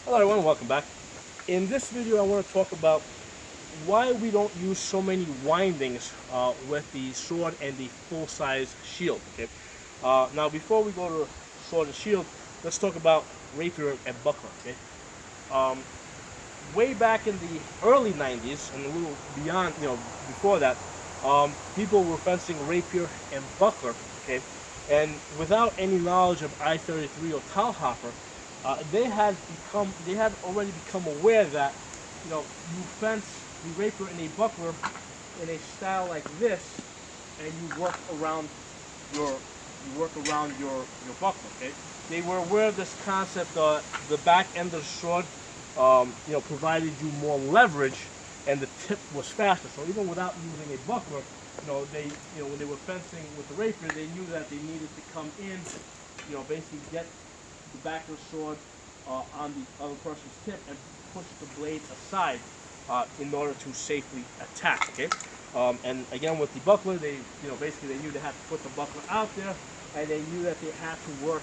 Hello everyone, welcome back. In this video I want to talk about why we don't use so many windings with the sword and the full-size shield. Okay. Now before we go to sword and shield, let's talk about rapier and buckler. Okay. Um, Way back in the early 90s and a little beyond, before that, people were fencing rapier and buckler. Okay. And without any knowledge of I-33 or Talhopper, they had already become aware that, you fence the rapier and a buckler in a style like this, and your you work around your buckler. Okay, they were aware of this concept. The back end of the sword, provided you more leverage, and the tip was faster. So even without using a buckler, when they were fencing with the rapier, they knew that they needed to come in, basically get the back of the sword on the other person's tip and push the blade aside in order to safely attack. Okay, and again with the buckler, basically they knew they had to put the buckler out there, and they knew that they had to work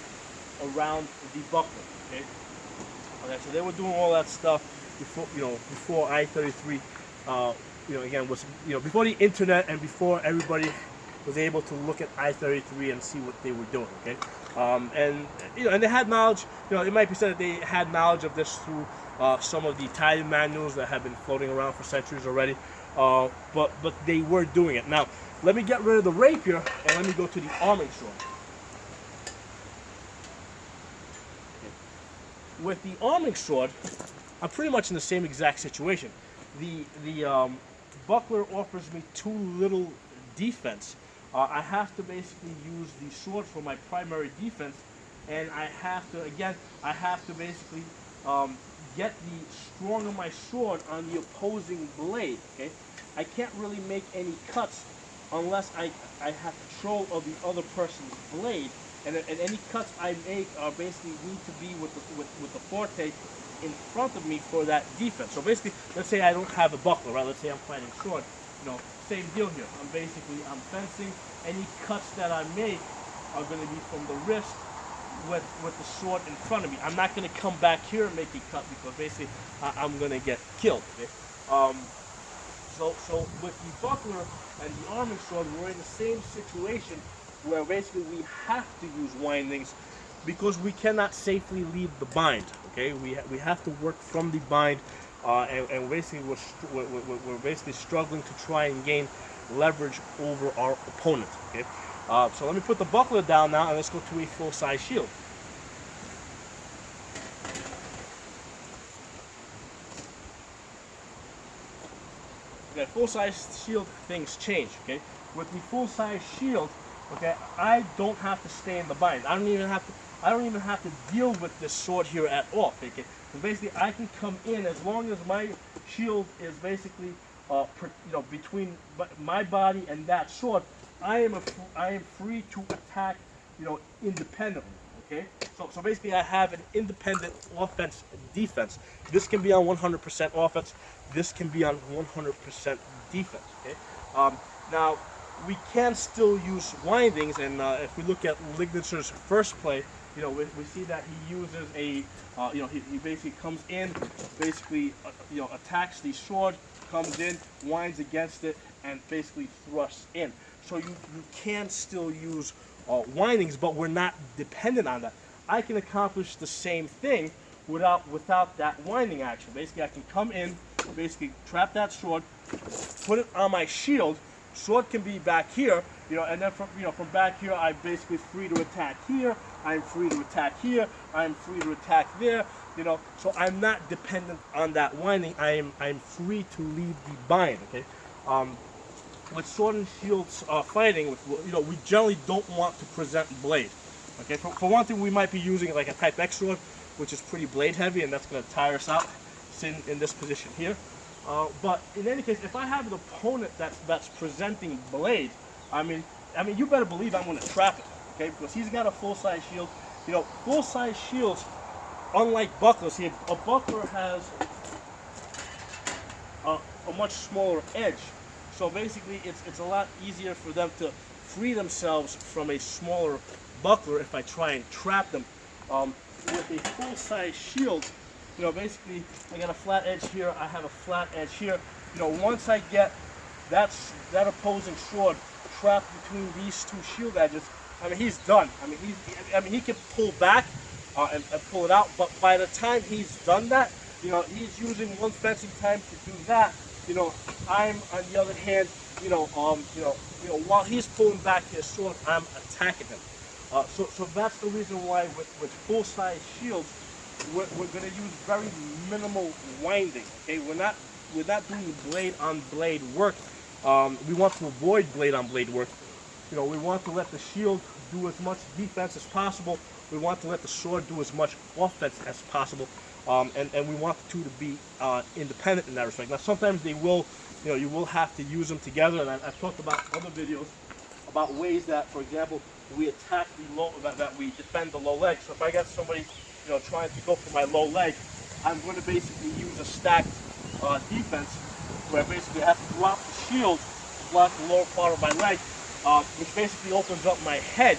around the buckler. Okay, so they were doing all that stuff before I-33. Again was before the internet and before everybody was able to look at I-33 and see what they were doing. Okay, and they had knowledge. It might be said that they had knowledge of this through some of the Italian manuals that have been floating around for centuries already. But they were doing it. Now, let me get rid of the rapier and let me go to the arming sword. With the arming sword, I'm pretty much in the same exact situation. The buckler offers me too little defense. I have to basically use the sword for my primary defense, and I have to basically get the strong of my sword on the opposing blade. Okay, I can't really make any cuts unless I have control of the other person's blade, and any cuts I make are basically need to be with the forte in front of me for that defense. So basically, let's say I don't have a buckler, right? Let's say I'm fighting sword. Same deal here. I'm fencing. Any cuts that I make are going to be from the wrist with the sword in front of me. I'm not going to come back here and make a cut because basically I'm going to get killed. Okay? So with the buckler and the arming sword, we're in the same situation where basically we have to use windings because we cannot safely leave the bind. Okay, we have to work from the bind, and basically we're basically struggling to try and gain leverage over our opponent. Okay, so let me put the buckler down now, and let's go to a full-size shield. Okay, full-size shield, things change. Okay, with the full-size shield, okay, I don't have to stay in the bind. I don't even have to deal with this sword here at all. Okay, so basically I can come in as long as my shield is basically between my body and that sword. I am free to attack independently. Okay, so basically I have an independent offense and defense. This can be on 100% offense. This can be on 100% defense. Okay, now we can still use windings, and if we look at Lignitser's first play, we see that he uses he basically comes in, basically attacks the sword, comes in, winds against it, and basically thrusts in. So you can still use windings, but we're not dependent on that. I can accomplish the same thing without that winding action. Basically, I can come in, basically trap that sword, put it on my shield. Sword can be back here, and then from back here, I'm basically free to attack here. I'm free to attack here. I'm free to attack there. So I'm not dependent on that winding. I'm free to leave the bind. Okay. With sword and shields fighting, we generally don't want to present blade. Okay. For one thing, we might be using like a Type X sword, which is pretty blade heavy, and that's going to tire us out sitting in this position here. But in any case, if I have an opponent that's presenting blade, I mean, you better believe I'm going to trap it, okay? Because he's got a full-size shield. Full-size shields, unlike bucklers, a buckler has a much smaller edge. So basically, it's a lot easier for them to free themselves from a smaller buckler if I try and trap them. With a full-size shield, you know, basically I got a flat edge here, I have a flat edge here. You know, once I get that opposing sword trapped between these two shield edges, I mean, he's done. I mean, he can pull back and pull it out, but by the time he's done that, you know, he's using one fencing time to do that. You know, I'm on the other hand, while he's pulling back his sword, I'm attacking him. So that's the reason why with full-size shields, we're going to use very minimal winding. Okay, we're not doing blade-on-blade work. We want to avoid blade-on-blade work. You know, we want to let the shield do as much defense as possible. We want to let the sword do as much offense as possible. And we want the two to be independent in that respect. Now, sometimes they will, you know, you will have to use them together. And I've talked about other videos about ways that, for example, we attack the low, that we defend the low leg. So if I got somebody, you know, trying to go for my low leg, I'm going to basically use a stacked defense, where basically I have to drop the shield to block the lower part of my leg, which basically opens up my head.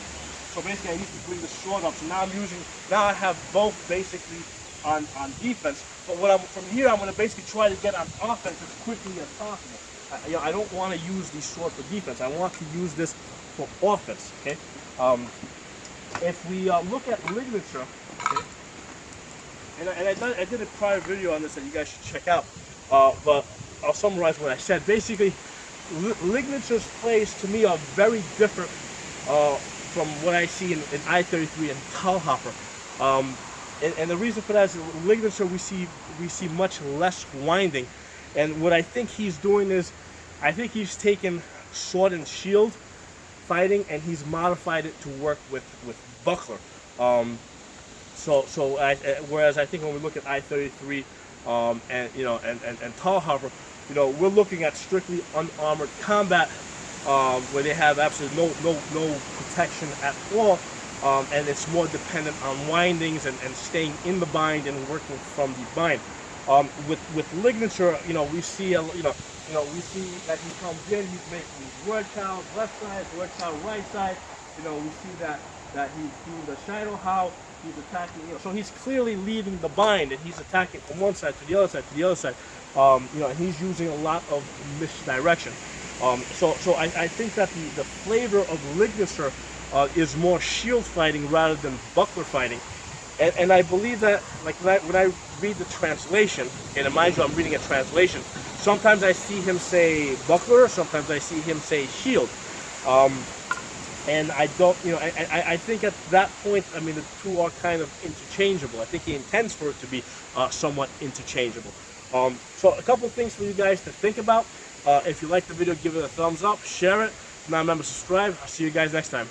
So basically I need to bring the sword up. So now I have both basically on defense. But from here I'm going to basically try to get on offense as quickly as possible. I don't want to use the sword for defense. I want to use this for offense. Okay. If we look at ligature, okay, and I did a prior video on this that you guys should check out, but I'll summarize what I said. Basically, ligature's plays to me are very different from what I see in I-33 and Talhoffer. And the reason for that is ligature we see much less winding. And what I think he's doing is, I think he's taken sword and shield fighting and he's modified it to work with buckler. Whereas I think when we look at I-33 and Talhoffer, you know, we're looking at strictly unarmored combat where they have absolutely no protection at all, and it's more dependent on windings and staying in the bind and working from the bind. With ligature, you know, we see we see that he comes in, he's making word child left side, word child right side. You know, we see that he's doing the Shido how he's attacking. You know, so he's clearly leaving the bind and he's attacking from one side to the other side to the other side. You know, and he's using a lot of misdirection. So I think that the flavor of ligature is more shield fighting rather than buckler fighting. And I believe that, like when I read the translation, and mind you, I'm reading a translation, sometimes I see him say buckler, sometimes I see him say shield. And I don't, you know, I think at that point, I mean, the two are kind of interchangeable. I think he intends for it to be somewhat interchangeable. So a couple of things for you guys to think about. If you like the video, give it a thumbs up, share it. If not a member, subscribe. I'll see you guys next time.